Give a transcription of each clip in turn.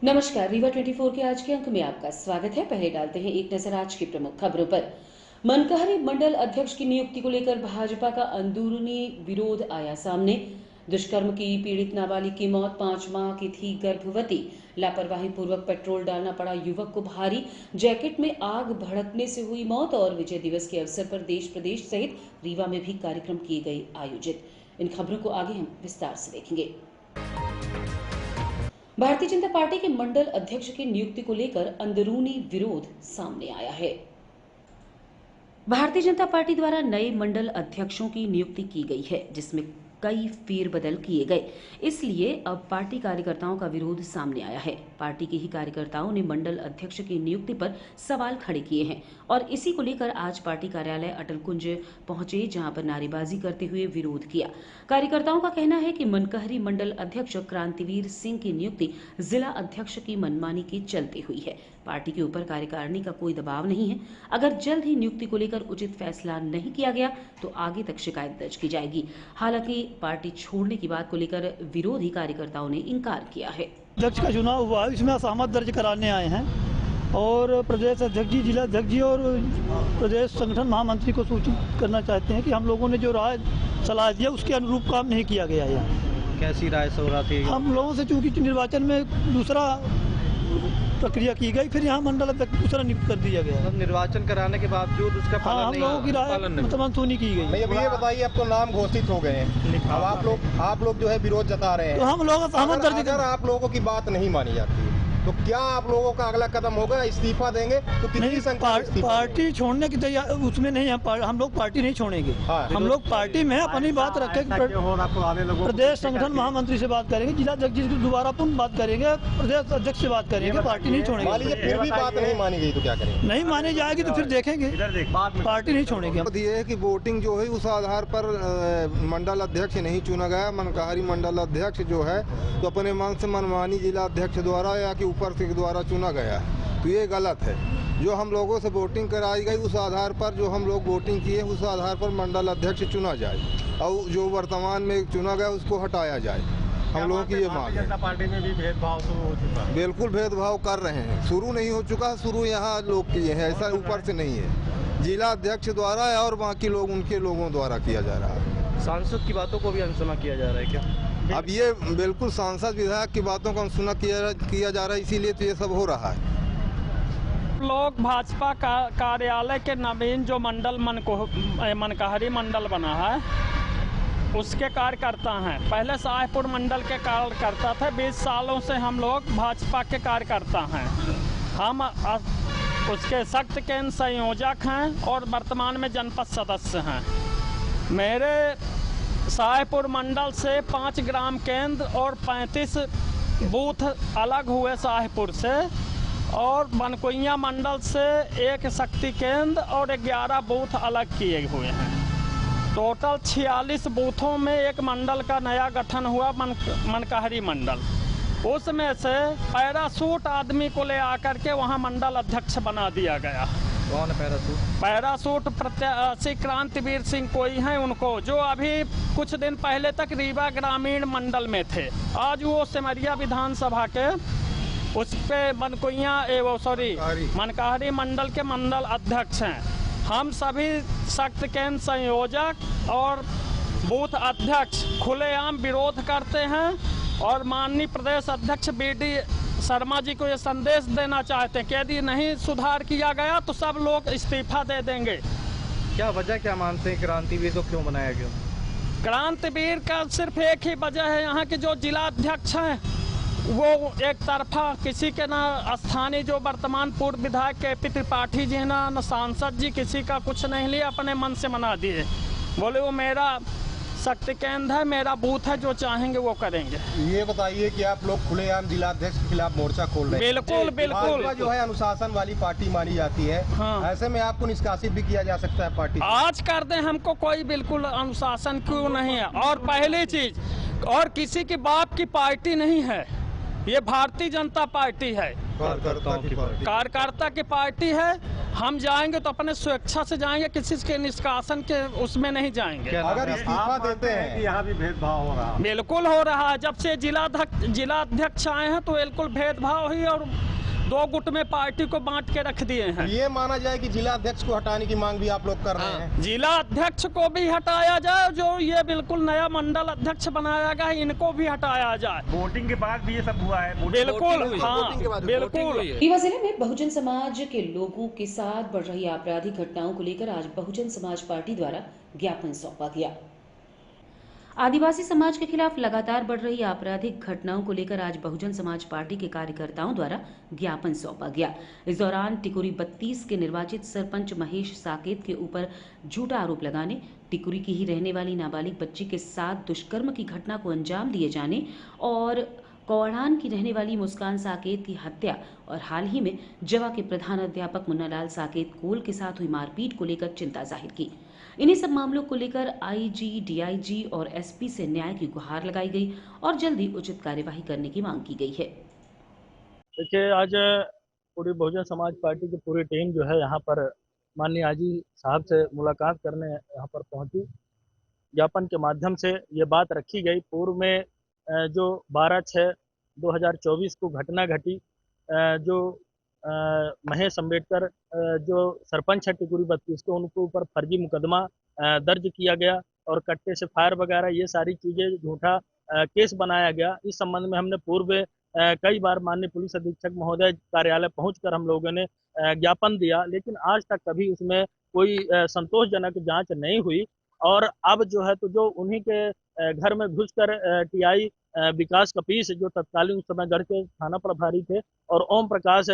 नमस्कार, रीवा 24 के आज के अंक में आपका स्वागत है। पहले डालते हैं एक नजर आज की प्रमुख खबरों पर। मनकहरी मंडल अध्यक्ष की नियुक्ति को लेकर भाजपा का अंदरूनी विरोध आया सामने। दुष्कर्म की पीड़ित नाबालिग की मौत, 5 माह की थी गर्भवती, लापरवाही पूर्वक पेट्रोल डालना पड़ा युवक को भारी, जैकेट में आग भड़कने से हुई मौत और विजय दिवस के अवसर पर देश प्रदेश सहित रीवा में भी कार्यक्रम किए गए आयोजित। इन खबरों को आगे हम विस्तार से देखेंगे। भारतीय जनता पार्टी के मंडल अध्यक्ष की नियुक्ति को लेकर अंदरूनी विरोध सामने आया है। भारतीय जनता पार्टी द्वारा नए मंडल अध्यक्षों की नियुक्ति की गई है, जिसमें कई फेरबदल किए गए। इसलिए अब पार्टी कार्यकर्ताओं का विरोध सामने आया है। पार्टी के ही कार्यकर्ताओं ने मंडल अध्यक्ष की नियुक्ति पर सवाल खड़े किए हैं और इसी को लेकर आज पार्टी कार्यालय अटल कुंज पहुंचे, जहां पर नारेबाजी करते हुए विरोध किया। कार्यकर्ताओं का कहना है कि मनकहरी मंडल अध्यक्ष क्रांतिवीर सिंह की नियुक्ति जिला अध्यक्ष की मनमानी के चलते हुई है। पार्टी के ऊपर कार्यकारिणी का कोई दबाव नहीं है। अगर जल्द ही नियुक्ति को लेकर उचित फैसला नहीं किया गया तो आगे तक शिकायत दर्ज की जाएगी। हालांकि पार्टी छोड़ने की बात को लेकर विरोधी कार्यकर्ताओं ने इंकार किया है। अध्यक्ष का चुनाव हुआ है, इसमें असहमत दर्ज कराने आए हैं और प्रदेश अध्यक्ष जी, जिला अध्यक्ष जी और प्रदेश संगठन महामंत्री को सूचित करना चाहते हैं कि हम लोगों ने जो राय सलाह दिया उसके अनुरूप काम नहीं किया गया है। कैसी राय सो रहा थी? हम लोगों से चूंकि निर्वाचन में दूसरा प्रक्रिया की गई, फिर यहाँ मंडल अध्यक्ष दूसरा नियुक्त कर दिया गया। मतलब निर्वाचन कराने के बावजूद उसका पालन हम लोगों की राय मतमंसूनी की गई। ये बताइए, अब तो नाम घोषित हो गए हैं, अब आप लोग जो है विरोध जता रहे हैं, तो हम लोग असहमत दर्ज अगर आप लोगों की बात नहीं मानी जाती है तो क्या आप लोगों का अगला कदम होगा? इस्तीफा देंगे? तो कितनी संख्या में इस्तीफा? पार्टी छोड़ने की तैयार उसमें नहीं है। हम लोग पार्टी नहीं छोड़ेंगे। हम लोग पार्टी में अपनी बात रखेंगे। प्रदेश संगठन महामंत्री से बात करेंगे, जिला अध्यक्ष जी से दोबारा पुनः बात करेंगे, प्रदेश अध्यक्ष से बात करेंगे। पार्टी नहीं छोड़ेंगे। मान लीजिए फिर भी बात नहीं मानी गई तो क्या करेंगे? नहीं मानी जाएगी तो फिर देखेंगे। पार्टी नहीं छोड़ेंगे। ये है कि वोटिंग जो है उस आधार पर मंडल अध्यक्ष नहीं चुना गया। मनकहरी मंडल अध्यक्ष जो है तो अपने मन से मनमानी जिला अध्यक्ष द्वारा या कि ऊपर से द्वारा चुना गया है, तो ये गलत है। जो हम लोगों से वोटिंग कराई गई उस आधार पर, जो हम लोग वोटिंग किए उस आधार पर मंडल अध्यक्ष चुना जाए और जो वर्तमान में चुना गया उसको हटाया जाए। हम लोगों की ये मांग है। पार्टी में भी भेदभाव शुरू हो चुका है। बिल्कुल भेदभाव कर रहे हैं। शुरू नहीं हो चुका, शुरू यहाँ लोग किए हैं, ऐसा ऊपर से नहीं है। जिला अध्यक्ष द्वारा और बाकी लोग उनके लोगों द्वारा किया जा रहा है। सांसद की बातों को भी अनसुना किया जा रहा है क्या? अब ये बिल्कुल सांसद विधायक की बातों को अनसुना किया जा रहा है, इसीलिए तो ये सब हो रहा है। लोग भाजपा कार्यालय के नवीन जो मंडल मनकहरी मंडल बना है उसके कार्यकर्ता हैं। पहले शाहपुर मंडल के कार्यकर्ता थे। 20 सालों से हम लोग भाजपा के कार्यकर्ता हैं। हम उसके सख्त केंद्र संयोजक हैं और वर्तमान में जनपद सदस्य हैं। मेरे शाहपुर मंडल से 5 ग्राम केंद्र और 35 बूथ अलग हुए शाहपुर से, और बनकोइया मंडल से 1 शक्ति केंद्र और 11 बूथ अलग किए हुए हैं। टोटल 46 बूथों में एक मंडल का नया गठन हुआ, मनकहरी मंडल। उसमें से पैरासूट आदमी को ले आकर के वहाँ मंडल अध्यक्ष बना दिया गया। कौन है पैरासूट प्रत्याशी क्रांतिवीर सिंह कोई हैं उनको, जो अभी कुछ दिन पहले तक रीवा ग्रामीण मंडल में थे। आज वो सिमरिया विधानसभा के उस पे मनकहरी मंडल के मंडल अध्यक्ष हैं। हम सभी सख्त केंद्र संयोजक और बूथ अध्यक्ष खुलेआम विरोध करते हैं और माननीय प्रदेश अध्यक्ष BD शर्मा जी को ये संदेश देना चाहते हैं कि यदि नहीं सुधार किया गया तो सब लोग इस्तीफा दे देंगे। क्या वजह क्या मानते हैं क्रांतिवीर को क्यों बनाया गया? क्रांतिवीर का सिर्फ एक ही वजह है, यहाँ के जो जिला अध्यक्ष हैं वो एक तरफा किसी के ना स्थानीय जो वर्तमान पूर्व विधायक KP त्रिपाठी जी ना सांसद जी किसी का कुछ नहीं लिया, अपने मन से मना दिए। बोले वो मेरा शक्ति केंद्र है, मेरा बूथ है, जो चाहेंगे वो करेंगे। ये बताइए कि आप लोग खुलेआम जिला अध्यक्ष के खिलाफ मोर्चा खोल रहे हैं। बिल्कुल बिल्कुल। जो है अनुशासन वाली पार्टी मानी जाती है। हाँ। ऐसे में आपको निष्कासित भी किया जा सकता है पार्टी। आज कर दें, हमको कोई बिल्कुल अनुशासन क्यों नहीं है। और पहली चीज, और किसी की बाप की पार्टी नहीं है, ये भारतीय जनता पार्टी है, कार्यकर्ता की पार्टी कार्यकर्ता की पार्टी है। हम जाएंगे तो अपने स्वेच्छा से जाएंगे, किसी के निष्कासन के उसमें नहीं जाएंगे। अगर इस्तीफा देते हैं कि यहाँ भी भेदभाव हो रहा है? बिल्कुल हो रहा है। जब से जिलाध्यक्ष आए हैं तो बिल्कुल भेदभाव ही और दो गुट में पार्टी को बांट के रख दिए हैं। ये माना जाए कि जिला अध्यक्ष को हटाने की मांग भी आप लोग कर रहे हैं? जिला अध्यक्ष को भी हटाया जाए, जो ये बिल्कुल नया मंडल अध्यक्ष बनाया गया है इनको भी हटाया जाए। वोटिंग के बाद भी ये सब हुआ है? बिल्कुल, हाँ बिल्कुल। रीवा जिले में बहुजन समाज के लोगों के साथ बढ़ रही आपराधिक घटनाओं को लेकर आज बहुजन समाज पार्टी द्वारा ज्ञापन सौंपा गया। आदिवासी समाज के खिलाफ लगातार बढ़ रही आपराधिक घटनाओं को लेकर आज बहुजन समाज पार्टी के कार्यकर्ताओं द्वारा ज्ञापन सौंपा गया। इस दौरान टिकुरी 32 के निर्वाचित सरपंच महेश साकेत के ऊपर झूठा आरोप लगाने, टिकुरी की ही रहने वाली नाबालिग बच्ची के साथ दुष्कर्म की घटना को अंजाम दिए जाने और कौड़ान की रहने वाली मुस्कान साकेत की हत्या और हाल ही में जवा के प्रधान अध्यापक मुन्नालाल साकेत कोल के साथ हुई मारपीट को लेकर चिंता जाहिर की। इन्हीं सब मामलों को लेकर आईजी, डीआईजी और एसपी से न्याय की गुहार लगाई गई और जल्दी उचित कार्यवाही करने की मांग की गई है। देखिए, आज पूरी बहुजन समाज पार्टी की पूरी टीम जो है यहाँ पर माननीय आईजी साहब से मुलाकात करने यहाँ पर पहुंची। ज्ञापन के माध्यम से ये बात रखी गई, पूर्व में जो 12/6/2024 को घटना घटी, जो महेश अम्बेडकर जो सरपंच है टिकुरी 32 के, उनके ऊपर फर्जी मुकदमा दर्ज किया गया और कट्टे से फायर वगैरह ये सारी चीज़ें झूठा केस बनाया गया। इस संबंध में हमने पूर्व कई बार माननीय पुलिस अधीक्षक महोदय कार्यालय पहुंचकर हम लोगों ने ज्ञापन दिया, लेकिन आज तक कभी उसमें कोई संतोषजनक जांच नहीं हुई। और अब जो है तो जो उन्हीं के घर में घुसकर टीआई विकास कपीस जो तत्कालीन उस समय गढ़ के थाना प्रभारी थे और ओम प्रकाश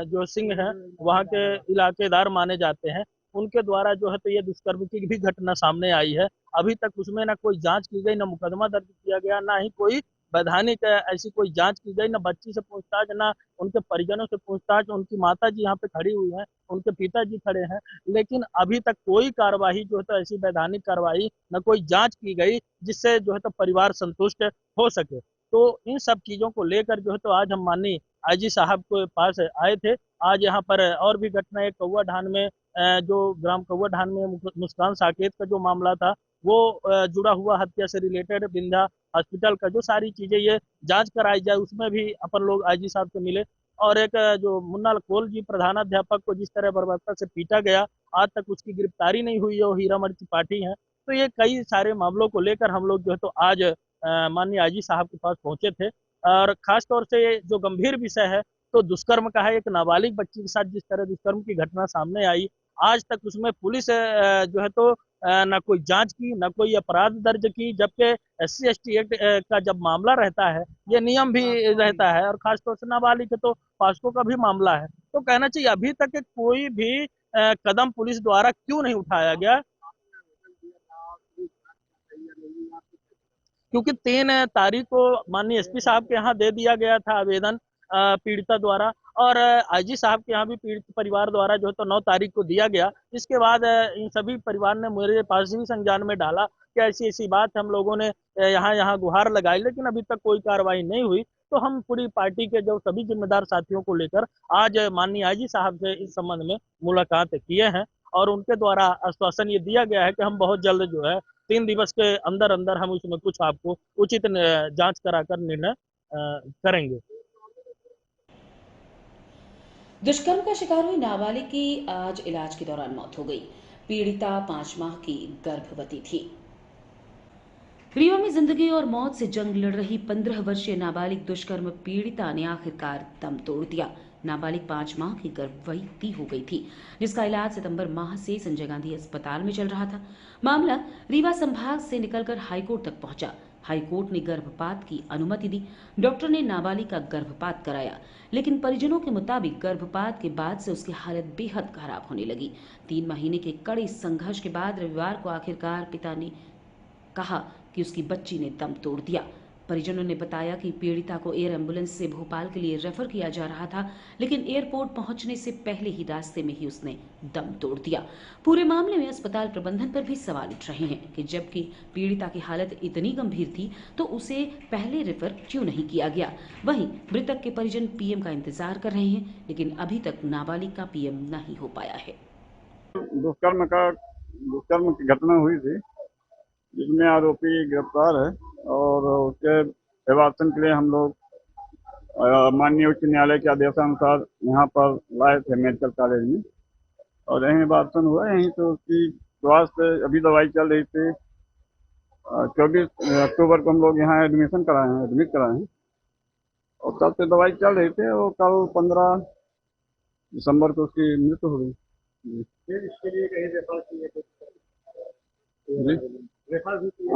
जो सिंह हैं वहाँ के इलाकेदार माने जाते हैं, उनके द्वारा जो है तो ये दुष्कर्म की भी घटना सामने आई है। अभी तक उसमें ना कोई जांच की गई, ना मुकदमा दर्ज किया गया, ना ही कोई वैधानिक ऐसी कोई जांच की गई, ना बच्ची से पूछताछ, ना उनके परिजनों से पूछताछ। उनकी माता जी यहाँ पे खड़ी हुई हैं, उनके पिताजी खड़े हैं, लेकिन अभी तक कोई कार्रवाई जो है तो ऐसी वैधानिक कार्रवाई, न कोई जांच की गई जिससे जो है तो परिवार संतुष्ट हो सके। तो इन सब चीजों को लेकर जो है तो आज हम माननीय आईजी साहब के पास आए थे। आज यहाँ पर और भी घटना, एक कौवा ढान में जो ग्राम कौवा ढान में मुस्कान साकेत का जो मामला था वो जुड़ा हुआ हत्या से रिलेटेड विंध्या हॉस्पिटल का जो सारी चीजें ये जांच कराई जाए, उसमें भी अपन लोग आईजी साहब से मिले। और एक जो मुन्ना कोल जी प्रधानाध्यापक को जिस तरह बर्बरता से पीटा गया, आज तक उसकी गिरफ्तारी नहीं हुई है, वो हीरामठ की पार्टी है। तो ये कई सारे मामलों को लेकर हम लोग जो है तो आज माननीय आईजी साहब के पास पहुंचे थे। और खास तौर से जो गंभीर विषय है तो दुष्कर्म का है। एक नाबालिग बच्ची के साथ जिस तरह दुष्कर्म की घटना सामने आई, आज तक उसमें पुलिस जो है तो न कोई जांच की, न कोई अपराध दर्ज की, जबकि SC/ST एक्ट का जब मामला रहता है ये नियम भी रहता है और खासतौर से नाबालिग है तो पास्को का भी मामला है। तो कहना चाहिए अभी तक कोई भी कदम पुलिस द्वारा क्यों नहीं उठाया गया, क्योंकि 3 तारीख को माननीय SP साहब के यहाँ दे दिया गया था आवेदन पीड़िता द्वारा, और आईजी साहब के यहाँ भी पीड़ित परिवार द्वारा जो है तो 9 तारीख को दिया गया। इसके बाद इन सभी परिवार ने मेरे पास भी संज्ञान में डाला कि ऐसी ऐसी बात हम लोगों ने यहाँ गुहार लगाई, लेकिन अभी तक कोई कार्रवाई नहीं हुई। तो हम पूरी पार्टी के जो सभी जिम्मेदार साथियों को लेकर आज माननीय आईजी साहब से इस संबंध में मुलाकात किए हैं और उनके द्वारा आश्वासन ये दिया गया है कि हम बहुत जल्द जो है 3 दिवस के अंदर अंदर हम उसमें कुछ आपको उचित जांच कराकर निर्णय करेंगे। दुष्कर्म का शिकार हुई नाबालिग की आज इलाज के दौरान मौत हो गई। पीड़िता 5 माह की गर्भवती थी। रीवा में जिंदगी और मौत से जंग लड़ रही 15 वर्षीय नाबालिग दुष्कर्म पीड़िता ने आखिरकार दम तोड़ दिया। नाबालिग 5 माह की गर्भवती हो गई थी, जिसका इलाज सितंबर माह से संजय गांधी अस्पताल में चल रहा था। मामला रीवा संभाग से निकलकर हाईकोर्ट तक पहुंचा। हाईकोर्ट ने गर्भपात की अनुमति दी। डॉक्टर ने नाबालिग का गर्भपात कराया, लेकिन परिजनों के मुताबिक गर्भपात के बाद से उसकी हालत बेहद खराब होने लगी। 3 महीने के कड़े संघर्ष के बाद रविवार को आखिरकार पिता ने कहा कि उसकी बच्ची ने दम तोड़ दिया। परिजनों ने बताया कि पीड़िता को एयर एम्बुलेंस से भोपाल के लिए रेफर किया जा रहा था, लेकिन एयरपोर्ट पहुंचने से पहले ही रास्ते में ही उसने दम तोड़ दिया। पूरे मामले में अस्पताल प्रबंधन पर भी सवाल उठ रहे हैं कि जबकि पीड़िता की हालत इतनी गंभीर थी तो उसे पहले रेफर क्यों नहीं किया गया। वहीं मृतक के परिजन पीएम का इंतजार कर रहे हैं, लेकिन अभी तक नाबालिग का पीएम नहीं हो पाया है। दुष्कर्म की घटना हुई थी जिसमें आरोपी गिरफ्तार है और उसके अभिभाषण के लिए हम लोग माननीय उच्च न्यायालय के आदेशानुसार यहाँ पर लाए थे मेडिकल कॉलेज में और यहीं अभिभाषण हुआ। यहीं तो उसकी स्वास्थ्य अभी दवाई चल रही थी। 24 अक्टूबर को हम लोग यहाँ एडमिट कराए हैं और कल से दवाई चल रही थी और कल 15 दिसंबर को उसकी मृत्यु हो गई। इसके लिए कहीं रेफर किए थे?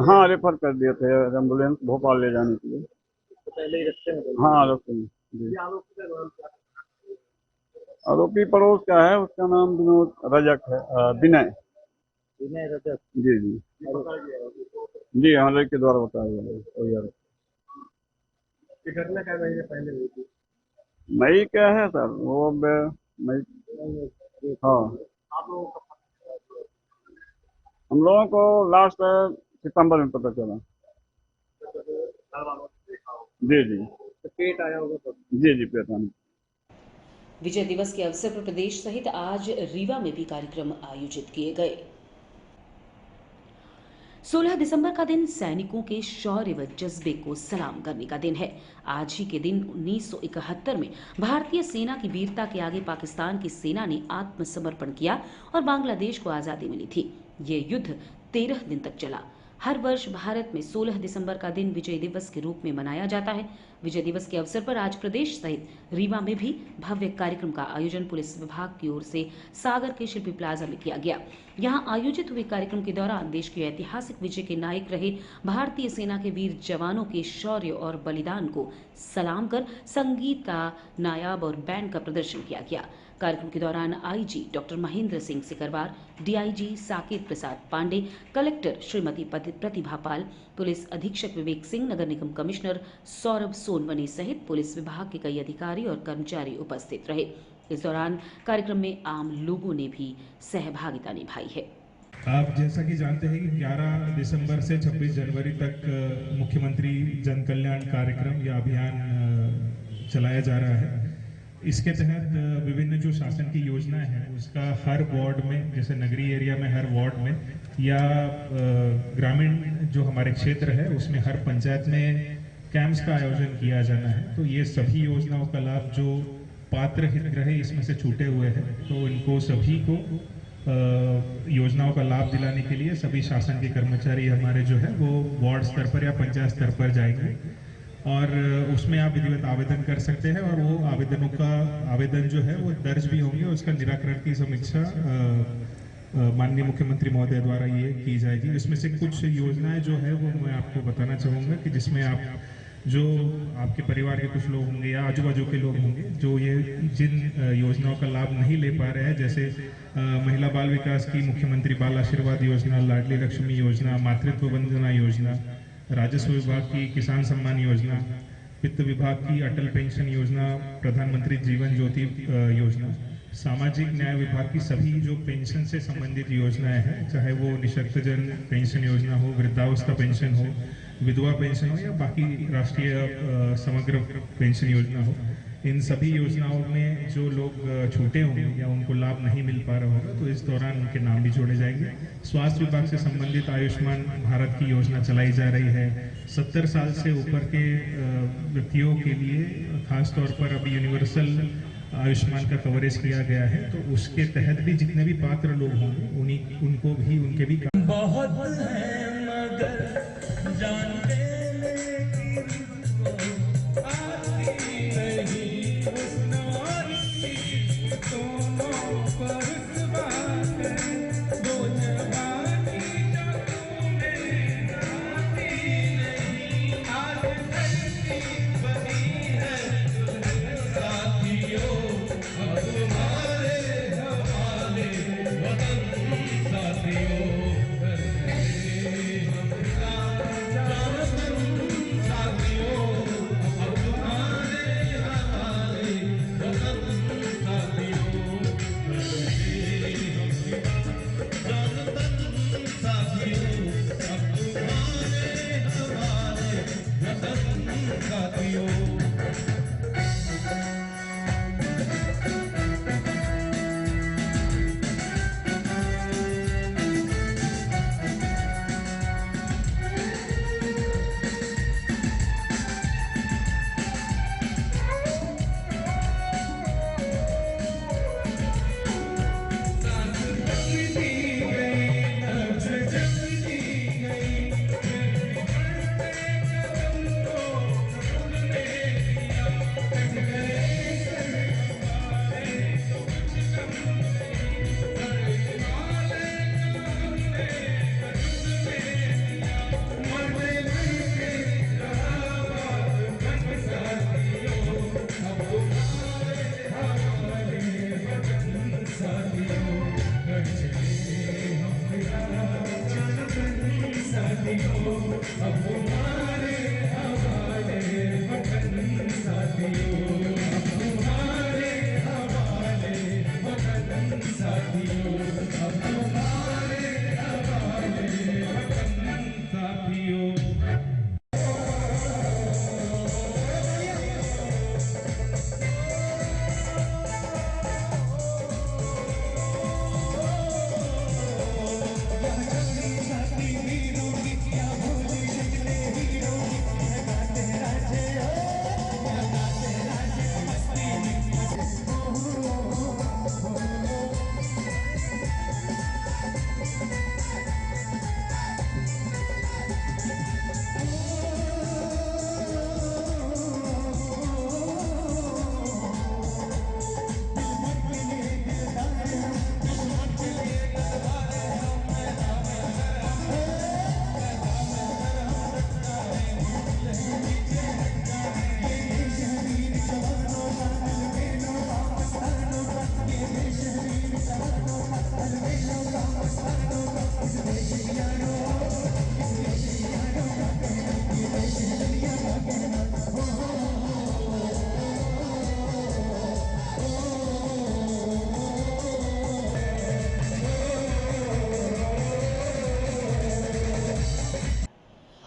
हाँ, रेफर कर दिए थे एम्बुलेंस भोपाल ले जाने के लिए। तो पहले ही रखते हैं? हाँ, रखते हैं जी। आरोपी पड़ोस का है, उसका नाम विनोद रजक है, विनय रजक। जी जी जी, हाँ, लड़के द्वारा बताया गया। घटना क्या महीने पहले हुई थी? मई क्या है सर, वो मई। हाँ, हम लोगों को लास्ट सितंबर में पता चला। जी जी, तो पेट आया होगा? जी जी, पेट आने। विजय दिवस के अवसर पर प्रदेश सहित आज रीवा में भी कार्यक्रम आयोजित किए गए। 16 दिसंबर का दिन सैनिकों के शौर्य व जज्बे को सलाम करने का दिन है। आज ही के दिन 1971 में भारतीय सेना की वीरता के आगे पाकिस्तान की सेना ने आत्मसमर्पण किया और बांग्लादेश को आजादी मिली थी। ये युद्ध 13 दिन तक चला। हर वर्ष भारत में 16 दिसंबर का दिन विजय दिवस के रूप में मनाया जाता है। विजय दिवस के अवसर पर आज प्रदेश सहित रीवा में भी भव्य कार्यक्रम का आयोजन पुलिस विभाग की ओर से सागर के शिल्पी प्लाजा में किया गया। यहां आयोजित हुए कार्यक्रम के दौरान देश के ऐतिहासिक विजय के नायक रहे भारतीय सेना के वीर जवानों के शौर्य और बलिदान को सलाम कर संगीत का नायाब और बैंड का प्रदर्शन किया गया। कार्यक्रम के दौरान IG doctor Mahendra Singh Sikarwar, DIG Saket Prasad Pandey, collector Shrimati Pratibha Pal, police अधीक्षक विवेक सिंह, नगर निगम कमिश्नर सौरभ सोनवने सहित पुलिस विभाग के कई अधिकारी और कर्मचारी उपस्थित रहे। इस दौरान कार्यक्रम में आम लोगों ने भी सहभागिता निभाई है। आप जैसा कि जानते हैं कि 11 दिसंबर से 26 जनवरी तक मुख्यमंत्री जन कल्याण कार्यक्रम या अभियान चलाया जा रहा है। इसके तहत विभिन्न जो शासन की योजनाएं हैं उसका हर वार्ड में, जैसे नगरीय एरिया में हर वार्ड में या ग्रामीण जो हमारे क्षेत्र है उसमें हर पंचायत में कैंप्स का आयोजन किया जाना है। तो ये सभी योजनाओं का लाभ जो पात्र हितग्राही इसमें से छूटे हुए हैं तो इनको सभी को योजनाओं का लाभ दिलाने के लिए सभी शासन के कर्मचारी हमारे जो है वो वार्ड स्तर पर या पंचायत स्तर पर जाएंगे और उसमें आप विधिवत आवेदन कर सकते हैं और वो आवेदन जो है वो दर्ज भी होंगे। उसका निराकरण की समीक्षा माननीय मुख्यमंत्री महोदय द्वारा ये की जाएगी। इसमें से कुछ योजनाएं जो है वो मैं आपको बताना चाहूँगा कि जिसमें आप जो आपके परिवार के कुछ लोग होंगे या आजू बाजू के लोग होंगे जो ये जिन योजनाओं का लाभ नहीं ले पा रहे हैं, जैसे महिला बाल विकास की मुख्यमंत्री बाल आशीर्वाद योजना, लाडली लक्ष्मी योजना, मातृत्व वंदना योजना, राजस्व विभाग की किसान सम्मान योजना, वित्त विभाग की अटल पेंशन योजना, प्रधानमंत्री जीवन ज्योति योजना, सामाजिक न्याय विभाग की सभी जो पेंशन से संबंधित योजनाएं हैं, चाहे वो निःशक्तजन पेंशन योजना हो, वृद्धावस्था पेंशन हो, विधवा पेंशन हो या बाकी राष्ट्रीय समग्र पेंशन योजना हो, इन सभी योजनाओं में जो लोग छूटे होंगे या उनको लाभ नहीं मिल पा रहा होगा तो इस दौरान उनके नाम भी जोड़े जाएंगे। स्वास्थ्य विभाग से संबंधित आयुष्मान भारत की योजना चलाई जा रही है। 70 साल से ऊपर के व्यक्तियों के लिए खासतौर पर अभी यूनिवर्सल आयुष्मान का कवरेज किया गया है, तो उसके तहत भी जितने भी पात्र लोग होंगे उनको भी उनके भी बहुत है मगर जानते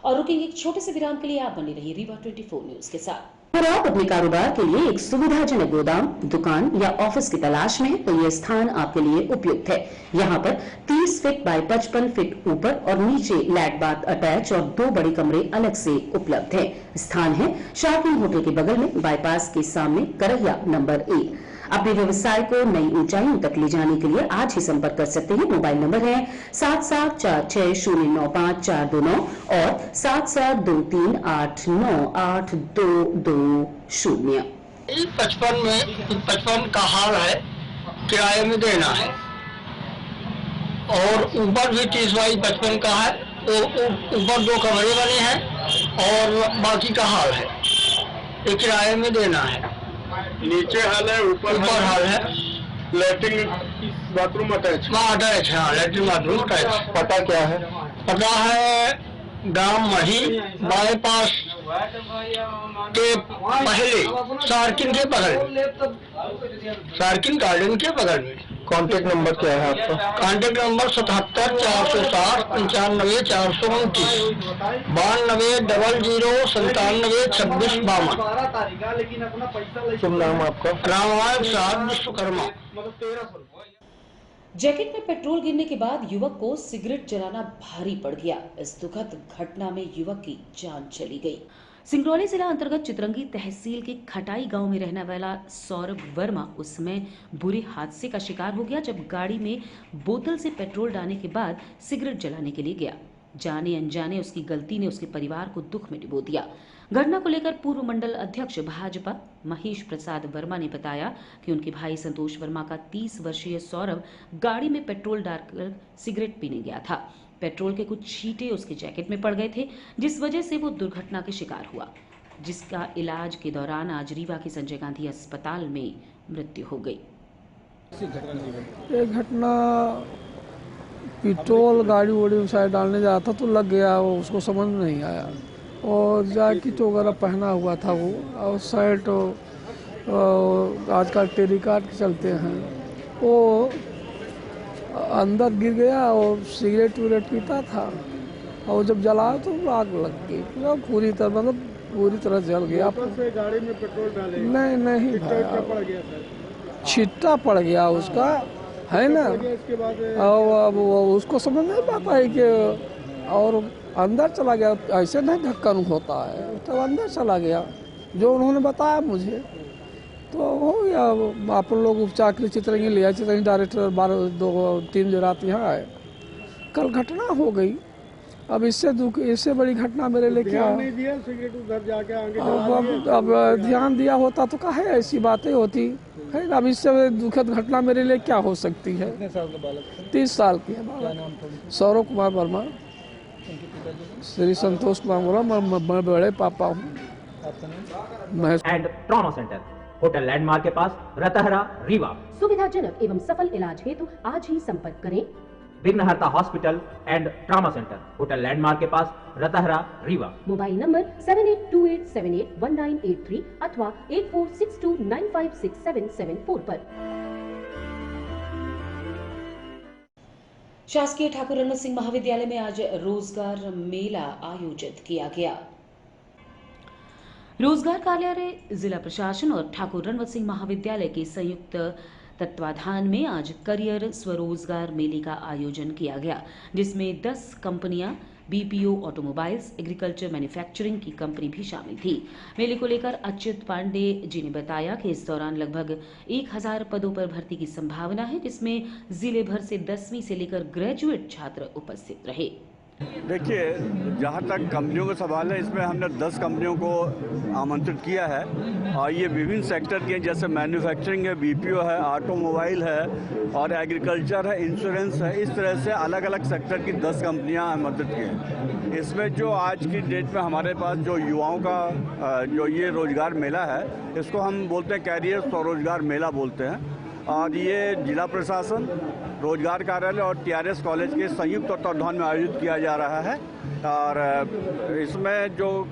और रुकेंगे एक छोटे से विराम के लिए। आप बने रहिए रीवा 24 न्यूज के साथ। अगर आप अपने कारोबार के लिए एक सुविधाजनक गोदाम, दुकान या ऑफिस की तलाश में हैं, तो ये स्थान आपके लिए उपयुक्त है। यहाँ पर 30 फीट बाय 55 फीट ऊपर और नीचे लैट बाथ अटैच और 2 बड़े कमरे अलग से उपलब्ध है। स्थान है शार्किन होटल के बगल में, बाईपास के सामने, करहिया नंबर 1। अपने व्यवसाय को नई ऊंचाइयों तक ले जाने के लिए आज ही संपर्क कर सकते हैं। मोबाइल नंबर है 7746095429 और 7723898220। 55 का हाल है, किराए में देना है और ऊपर भी 30 बाई 55 का है। ऊपर 2 कमरे बने हैं और बाकी का हाल है, ये किराए में देना है। नीचे हाल है, ऊपर हाल है। लैट्रिन बाथरूम अटैच अटैच, हाँ, लैट्रिन बाथरूम अटैच। पता क्या है? पता है गांव मही, बाईपास के पहले, सार्किन के बगल, सार्किन गार्डन के बगल में। कॉन्टेक्ट नंबर क्या है आपका? Contact number 77 460 95 429 92 00 97 26 52। शुभ नाम आपका? रामायण साहब विश्वकर्मा। जैकेट में पेट्रोल गिरने के बाद युवक को सिगरेट जलाना भारी पड़ गया। इस दुखद घटना में युवक की जान चली गई। सिंगरौली जिला अंतर्गत चितरंगी तहसील के खटाई गांव में रहने वाला सौरभ वर्मा उस समय बुरे हादसे का शिकार हो गया जब गाड़ी में बोतल से पेट्रोल डालने के बाद सिगरेट जलाने के लिए गया। जाने अनजाने उसकी गलती ने उसके परिवार को दुख में डुबो दिया। घटना को लेकर पूर्व मंडल अध्यक्ष भाजपा महेश प्रसाद वर्मा ने बताया कि उनके भाई संतोष वर्मा का 30 वर्षीय सौरभ गाड़ी में पेट्रोल डालकर सिगरेट पीने गया था। पेट्रोल के कुछ छींटे उसके जैकेट में पड़ गए थे, जिस वजह से वो दुर्घटना के शिकार हुआ, जिसका इलाज के दौरान आज रीवा के संजय गांधी अस्पताल में मृत्यु हो गई। ये घटना पेट्रोल गाड़ी वोड़ी साइड डालने जा रहा था तो लग गया, वो उसको समझ में नहीं आया और जैकेट वगैरह पहना हुआ था वो, और शर्ट आजकल टेरिकॉट के चलते हैं, वो अंदर गिर गया और सिगरेट विगरेट पीता था और जब जलाया तो आग लग गई पूरी तरह, मतलब पूरी तरह जल गया। से गाड़ी में पेट्रोल डाले? नहीं पड़ गया, छिट्टा पड़ गया उसका, है ना। और अब उसको समझ नहीं पाता है कि, और अंदर चला गया। ऐसे नहीं ढक्कन होता है, तो अंदर चला गया जो उन्होंने बताया मुझे, तो हो गया। आप लोग उपचार के लिए चितरंगी ले आए, चितरंगी डायरेक्टर 2-3 बजे रात यहाँ आए। कल घटना हो गई। अब इससे बड़ी घटना मेरे लिए क्या नहीं दिया, सिगरेट उधर जाके आगे अब ध्यान दिया होता तो काहे ऐसी बातें होती है। अब इससे दुखद घटना मेरे लिए क्या हो सकती है। कितने साल का बालक? 30 साल की है बालक। सौरभ कुमार वर्मा, श्री संतोष कुमार वर्मा, मैं बड़े पापा हूँ। And trauma centre, hotel landmark के पास, रतहरा, रीवा। सुविधाजनक एवं सफल इलाज हेतु आज ही संपर्क करें विघ्नहर्ता hospital and trauma centre, hotel landmark के पास, रतहरा, रीवा। मोबाइल नंबर 7828781983 अथवा 8462956774 पर। शासकीय ठाकुर रणवत सिंह महाविद्यालय में आज रोजगार मेला आयोजित किया गया। रोजगार कार्यालय, जिला प्रशासन और ठाकुर रणवत सिंह महाविद्यालय के संयुक्त तत्वाधान में आज करियर स्वरोजगार मेले का आयोजन किया गया, जिसमें 10 कंपनियां, बीपीओ, ऑटोमोबाइल्स, एग्रीकल्चर, मैन्युफैक्चरिंग की कंपनी भी शामिल थी। मेले को लेकर अच्युत पांडे जी ने बताया कि इस दौरान लगभग 1000 पदों पर भर्ती की संभावना है, जिसमें जिले भर से 10वीं से लेकर ग्रेजुएट छात्र उपस्थित रहे। देखिए, जहाँ तक कंपनियों का सवाल है, इसमें हमने 10 कंपनियों को आमंत्रित किया है और ये विभिन्न सेक्टर की हैं, जैसे मैन्युफैक्चरिंग है, बीपीओ है, ऑटोमोबाइल है और एग्रीकल्चर है, इंश्योरेंस है। इस तरह से अलग अलग सेक्टर की 10 कंपनियां आमंत्रित की हैं। इसमें जो आज की डेट में हमारे पास जो युवाओं का जो ये रोजगार मेला है, इसको हम बोलते हैं कैरियर स्वरोजगार मेला बोलते हैं और ये जिला प्रशासन, रोजगार कार्यालय और टीआरएस कॉलेज के संयुक्त तत्वाधान में आयोजित किया जा रहा है। और इसमें जो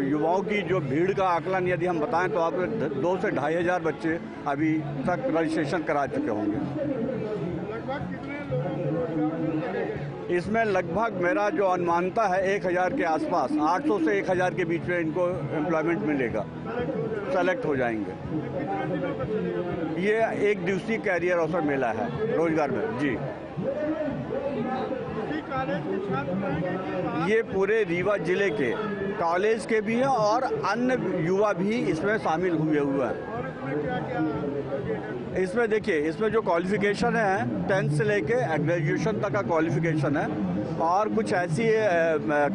युवाओं की जो भीड़ का आकलन यदि हम बताएं तो आप 2 से 2500 बच्चे अभी तक रजिस्ट्रेशन करा चुके होंगे। इसमें लगभग मेरा जो अनुमानता है 1000 के आसपास, 800 से 1000 के बीच में इनको एम्प्लॉयमेंट मिलेगा, सेलेक्ट हो जाएंगे। ये एक दिवसीय कैरियर अवसर मेला है रोजगार में जी। ये पूरे रीवा जिले के कॉलेज के भी हैं और अन्य युवा भी इसमें शामिल हुए हैं। इसमें देखिए, इसमें जो क्वालिफिकेशन है 10th से लेके ग्रेजुएशन तक का क्वालिफिकेशन है और कुछ ऐसी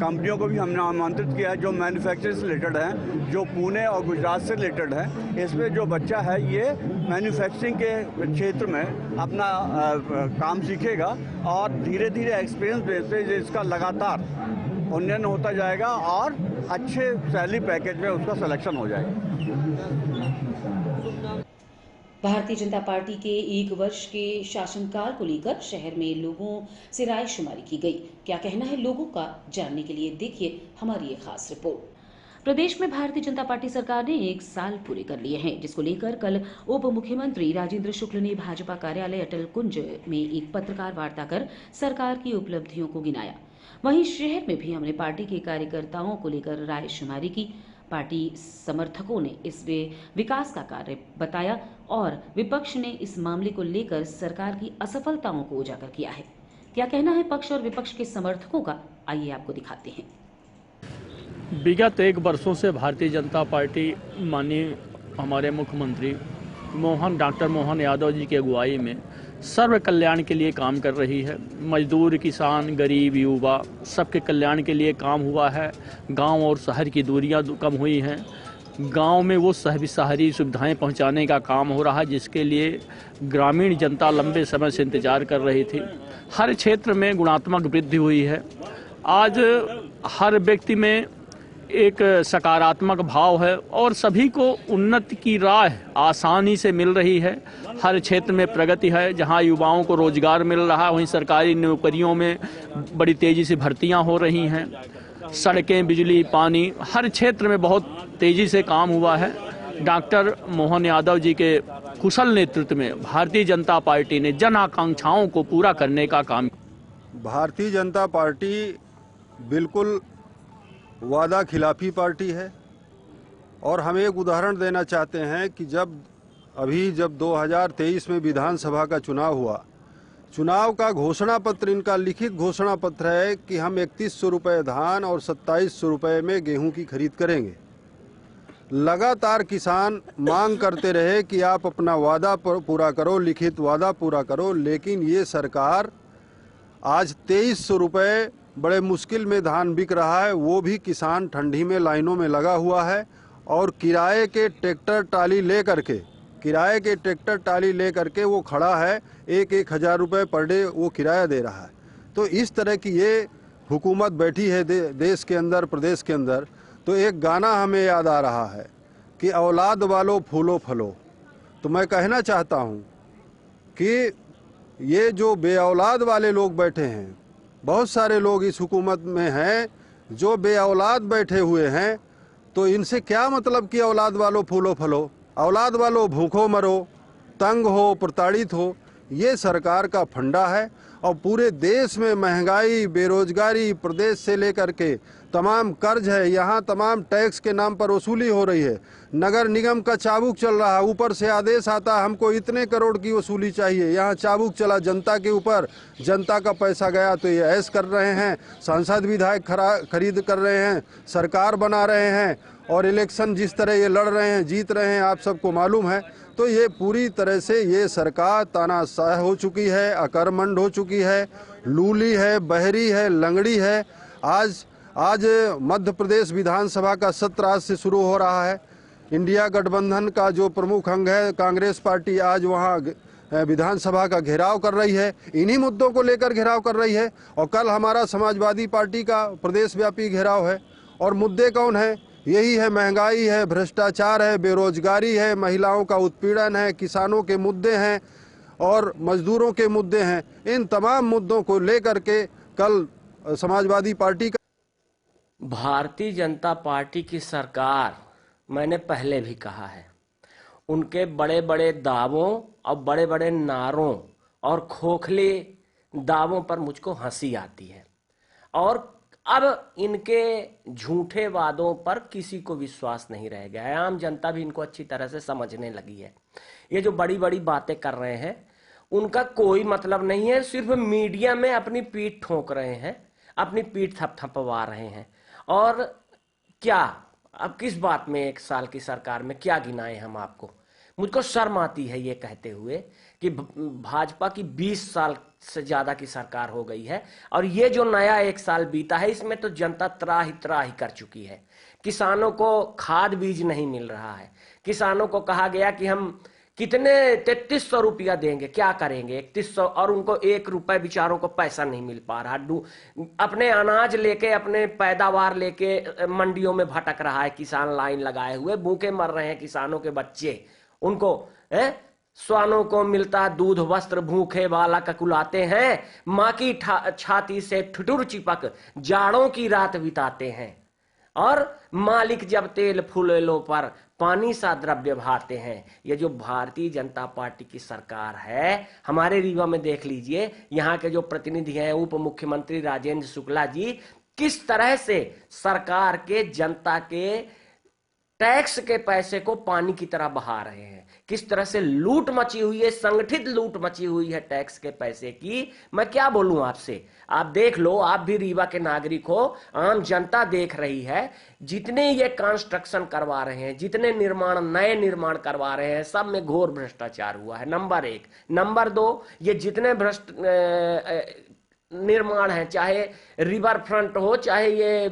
कंपनियों को भी हमने आमंत्रित किया है जो मैन्युफैक्चरिंग से रिलेटेड हैं, जो पुणे और गुजरात से रिलेटेड है। इसमें जो बच्चा है ये मैन्युफैक्चरिंग के क्षेत्र में अपना काम सीखेगा और धीरे धीरे एक्सपीरियंस बेस पे इसका लगातार उन्नयन होता जाएगा और अच्छे सैलरी पैकेज में उसका सिलेक्शन हो जाएगा। भारतीय जनता पार्टी के 1 वर्ष के शासनकाल को लेकर शहर में लोगों से राय शुमारी की गई। क्या कहना है लोगों का, जानने के लिए देखिए हमारी ये खास रिपोर्ट। प्रदेश में भारतीय जनता पार्टी सरकार ने 1 साल पूरे कर लिए हैं, जिसको लेकर कल उप मुख्यमंत्री राजेंद्र शुक्ल ने भाजपा कार्यालय अटल कुंज में एक पत्रकार वार्ता कर सरकार की उपलब्धियों को गिनाया। वहीं शहर में भी हमने पार्टी के कार्यकर्ताओं को लेकर राय शुमारी की। पार्टी समर्थकों ने इस विकास का कार्य बताया और विपक्ष ने इस मामले को लेकर सरकार की असफलताओं को उजागर किया है। क्या कहना है पक्ष और विपक्ष के समर्थकों का, आइए आपको दिखाते हैं। विगत 1 वर्षों से भारतीय जनता पार्टी माननीय हमारे मुख्यमंत्री डॉक्टर मोहन यादव जी की अगुवाई में सर्व कल्याण के लिए काम कर रही है। मजदूर, किसान, गरीब, युवा सबके कल्याण के लिए काम हुआ है। गांव और शहर की दूरियां कम हुई हैं। गांव में वो शहरी सुविधाएं पहुंचाने का काम हो रहा है, जिसके लिए ग्रामीण जनता लंबे समय से इंतजार कर रही थी। हर क्षेत्र में गुणात्मक वृद्धि हुई है। आज हर व्यक्ति में एक सकारात्मक भाव है और सभी को उन्नति की राह आसानी से मिल रही है। हर क्षेत्र में प्रगति है। जहां युवाओं को रोजगार मिल रहा है, वहीं सरकारी नौकरियों में बड़ी तेजी से भर्तियां हो रही हैं। सड़कें, बिजली, पानी, हर क्षेत्र में बहुत तेजी से काम हुआ है। डॉक्टर मोहन यादव जी के कुशल नेतृत्व में भारतीय जनता पार्टी ने जन आकांक्षाओं को पूरा करने का काम। भारतीय जनता पार्टी बिल्कुल वादा खिलाफी पार्टी है और हम एक उदाहरण देना चाहते हैं कि जब 2023 में विधानसभा का चुनाव हुआ, चुनाव का घोषणा पत्र, इनका लिखित घोषणा पत्र है कि हम 3100 रुपये धान और 2700 रुपये में गेहूं की खरीद करेंगे। लगातार किसान मांग करते रहे कि आप अपना वादा पूरा करो, लिखित वादा पूरा करो, लेकिन ये सरकार आज 2300 रुपये बड़े मुश्किल में धान बिक रहा है, वो भी किसान ठंडी में लाइनों में लगा हुआ है और किराए के ट्रैक्टर टाली ले करके वो खड़ा है, 1,000 रुपये पर डे वो किराया दे रहा है। तो इस तरह की ये हुकूमत बैठी है देश के अंदर, प्रदेश के अंदर। तो एक गाना हमें याद आ रहा है कि औलाद वालो फूलो फलो। तो मैं कहना चाहता हूँ कि ये जो बे औलाद वाले लोग बैठे हैं, बहुत सारे लोग इस हुकूमत में हैं जो बे औलाद बैठे हुए हैं, तो इनसे क्या मतलब कि औलाद वालों फूलो फलो, औलाद वालों भूखो मरो, तंग हो, प्रताड़ित हो। ये सरकार का फंडा है और पूरे देश में महंगाई, बेरोजगारी, प्रदेश से लेकर के तमाम कर्ज है, यहाँ तमाम टैक्स के नाम पर वसूली हो रही है। नगर निगम का चाबुक चल रहा है, ऊपर से आदेश आता है हमको इतने करोड़ की वसूली चाहिए, यहाँ चाबुक चला जनता के ऊपर, जनता का पैसा गया तो ये ऐश कर रहे हैं, सांसद विधायक खरीद कर रहे हैं, सरकार बना रहे हैं और इलेक्शन जिस तरह ये लड़ रहे हैं, जीत रहे हैं, आप सबको मालूम है। तो ये पूरी तरह से ये सरकार तानाशाह हो चुकी है, अकर्मण्ड हो चुकी है, लूली है, बहरी है, लंगड़ी है। आज मध्य प्रदेश विधानसभा का सत्र आज से शुरू हो रहा है। इंडिया गठबंधन का जो प्रमुख अंग है कांग्रेस पार्टी आज वहाँ विधानसभा का घेराव कर रही है, इन्हीं मुद्दों को लेकर घेराव कर रही है। और कल हमारा समाजवादी पार्टी का प्रदेश व्यापी घेराव है। और मुद्दे कौन है? यही है, महंगाई है, भ्रष्टाचार है, बेरोजगारी है, महिलाओं का उत्पीड़न है, किसानों के मुद्दे हैं और मजदूरों के मुद्दे हैं। इन तमाम मुद्दों को लेकर के कल समाजवादी पार्टी का भारतीय जनता पार्टी की सरकार, मैंने पहले भी कहा है, उनके बड़े बड़े दावों और बड़े बड़े नारों और खोखले दावों पर मुझको हंसी आती है। और अब इनके झूठे वादों पर किसी को विश्वास नहीं रह गया है। आम जनता भी इनको अच्छी तरह से समझने लगी है। ये जो बड़ी बड़ी बातें कर रहे हैं उनका कोई मतलब नहीं है, सिर्फ मीडिया में अपनी पीठ ठोक रहे हैं, अपनी पीठ थपथपवा रहे हैं। और क्या अब किस बात में 1 साल की सरकार में क्या गिनाए हम आपको? मुझको शर्म आती है ये कहते हुए कि भाजपा की 20 साल से ज्यादा की सरकार हो गई है और ये जो नया 1 साल बीता है इसमें तो जनता त्राही कर चुकी है। किसानों को खाद बीज नहीं मिल रहा है। किसानों को कहा गया कि हम कितने 3300 रुपया देंगे, क्या करेंगे 3100, और उनको 1 रुपए बेचारों को पैसा नहीं मिल पा रहा। अपने अनाज लेके, अपने पैदावार लेके मंडियों में भटक रहा है किसान, लाइन लगाए हुए भूखे मर रहे हैं किसानों के बच्चे। उनको स्वानों को मिलता दूध वस्त्र, भूखे वाला ककुलाते हैं, माँ की छाती से ठुठुर चिपक जाड़ों की रात बिताते हैं। और मालिक जब तेल फूलों पर पानी सा द्रव्य भाते हैं। ये जो भारतीय जनता पार्टी की सरकार है, हमारे रीवा में देख लीजिए, यहाँ के जो प्रतिनिधि हैं उप मुख्यमंत्री राजेंद्र शुक्ला जी, किस तरह से सरकार के, जनता के टैक्स के पैसे को पानी की तरह बहा रहे हैं। किस तरह से लूट मची हुई है, संगठित लूट मची हुई है टैक्स के पैसे की। मैं क्या बोलूं आपसे, आप देख लो, आप भी रीवा के नागरिक हो, आम जनता देख रही है। जितने ये कंस्ट्रक्शन करवा रहे हैं, जितने नए निर्माण करवा रहे हैं, सब में घोर भ्रष्टाचार हुआ है, नंबर 1। नंबर 2, ये जितने निर्माण है, चाहे रिवर फ्रंट हो, चाहे ये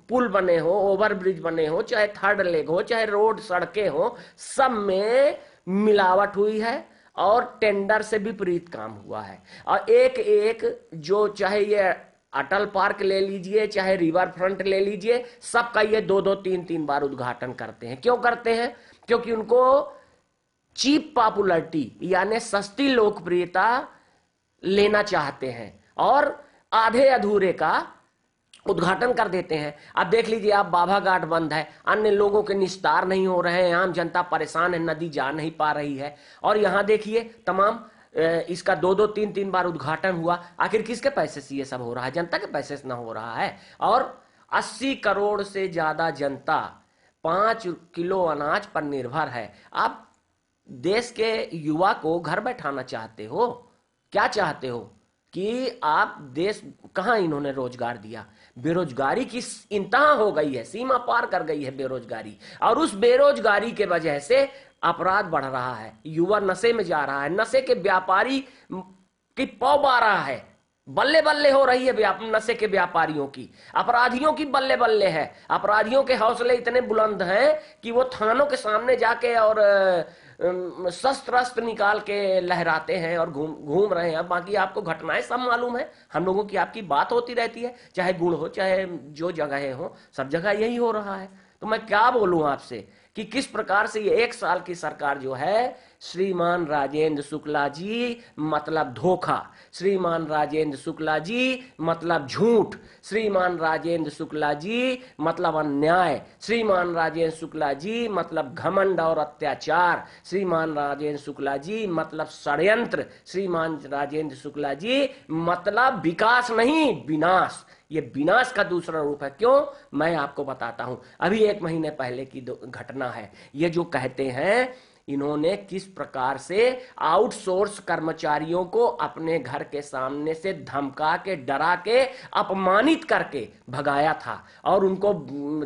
पुल बने हो, ओवरब्रिज बने हो, चाहे थर्ड लेग हो, चाहे रोड सड़कें हो, सब में मिलावट हुई है और टेंडर से विपरीत काम हुआ है। और एक जो, चाहे ये अटल पार्क ले लीजिए, चाहे रिवर फ्रंट ले लीजिए, सबका ये 2-2, 3-3 बार उद्घाटन करते हैं। क्यों करते हैं? क्योंकि उनको चीप पॉपुलैरिटी यानी सस्ती लोकप्रियता लेना चाहते हैं और आधे अधूरे का उद्घाटन कर देते हैं। अब देख लीजिए, आप बाबा घाट बंद है, अन्य लोगों के निस्तार नहीं हो रहे हैं, आम जनता परेशान है, नदी जा नहीं पा रही है। और यहां देखिए तमाम इसका 2-2, 3-3 बार उद्घाटन हुआ। आखिर किसके पैसे से ये सब हो रहा है? जनता के पैसे से ना हो रहा है। और 80 करोड़ से ज्यादा जनता 5 किलो अनाज पर निर्भर है। आप देश के युवा को घर बैठाना चाहते हो? क्या चाहते हो कि आप देश, कहां इन्होंने रोजगार दिया? बेरोजगारी की इंतहा हो गई है, सीमा पार कर गई है बेरोजगारी। और उस बेरोजगारी के वजह से अपराध बढ़ रहा है, युवा नशे में जा रहा है, नशे के व्यापारी की पौबारा है, बल्ले बल्ले हो रही है नशे के व्यापारियों की, अपराधियों की बल्ले बल्ले है। अपराधियों के हौसले इतने बुलंद हैं कि वो थानों के सामने जाके और शस्त्र अस्त्र निकाल के लहराते हैं और घूम रहे हैं। बाकी आपको घटनाएं सब मालूम है, हम लोगों की आपकी बात होती रहती है, चाहे गुड़ हो, चाहे जो जगह हो, सब जगह यही हो रहा है। तो मैं क्या बोलूं आपसे कि किस प्रकार से ये 1 साल की सरकार जो है, श्रीमान राजेंद्र शुक्ला जी मतलब धोखा, श्रीमान राजेंद्र शुक्ला जी मतलब झूठ, श्रीमान राजेंद्र शुक्ला जी मतलब अन्याय, श्रीमान राजेंद्र शुक्ला जी मतलब घमंड और अत्याचार, श्रीमान राजेंद्र शुक्ला जी मतलब षड्यंत्र, श्रीमान राजेंद्र शुक्ला जी मतलब विकास नहीं विनाश। ये विनाश का दूसरा रूप है। क्यों? मैं आपको बताता हूं। अभी 1 महीने पहले की घटना है। ये जो कहते हैं, इन्होंने किस प्रकार से आउटसोर्स कर्मचारियों को अपने घर के सामने से धमका के, डरा के, अपमानित करके भगाया था और उनको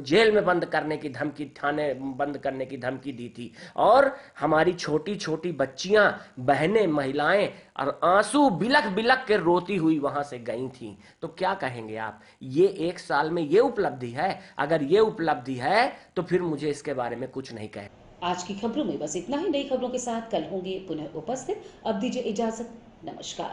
जेल में बंद करने की धमकी, थाने बंद करने की धमकी दी थी। और हमारी छोटी छोटी बच्चियां, बहनें, महिलाएं और आंसू बिलख बिलख के रोती हुई वहां से गई थी। तो क्या कहेंगे आप? ये 1 साल में ये उपलब्धि है? अगर ये उपलब्धि है तो फिर मुझे इसके बारे में कुछ नहीं कहे। आज की खबरों में बस इतना ही। नई खबरों के साथ कल होंगे पुनः उपस्थित। अब दीजिए इजाजत। नमस्कार।